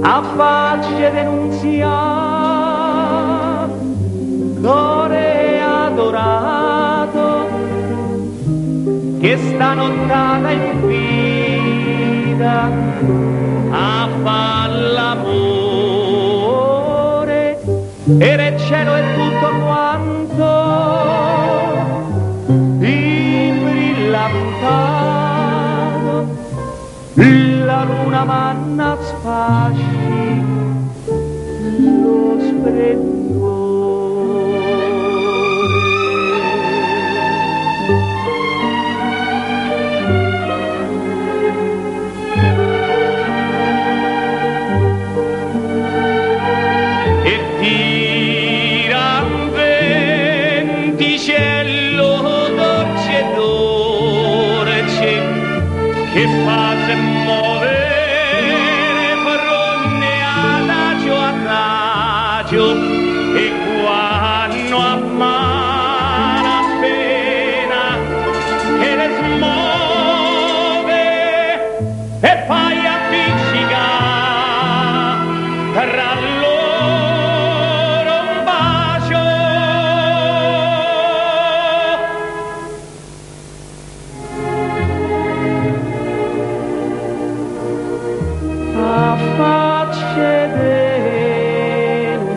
a facce denunziato, cuore adorato, che sta nottata in vita a far l'amore, era il cielo e tutto quanto imbrillantato, la luna manna sfasci lo splendore. E tiran venticello dolce dolce che fa se muovere fronte adagio adagio, e quando ammana appena che le smuove e poi appiccica tra loro un bacio. A facce denunziata,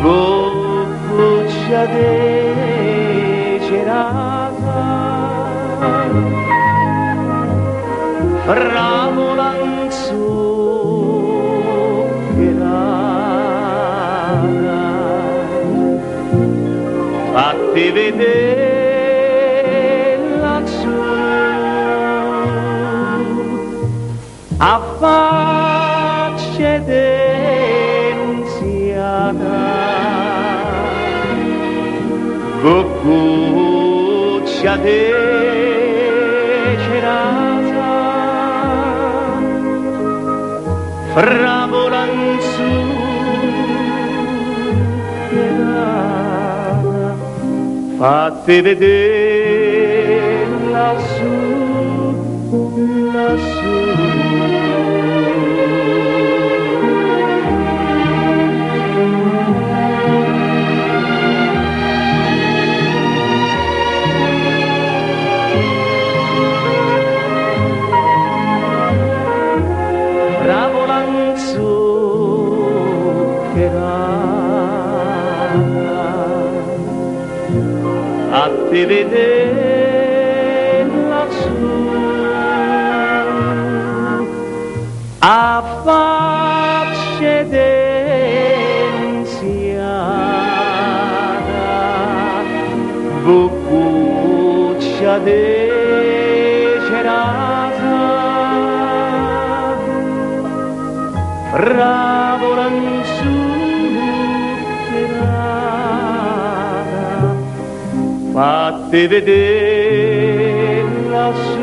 boccuccia decerata, fravolan zuccherata, fatti vedere lassù. A facce denunziata, boccuccia decerata, fravolan zuccherata, fatti vedere lassù, lassù. Fravolan zuccherata, fatti vedere lassù. A facce denunziata, boccuccia decerata, fravolan zuccherata, fatti vedere lassù,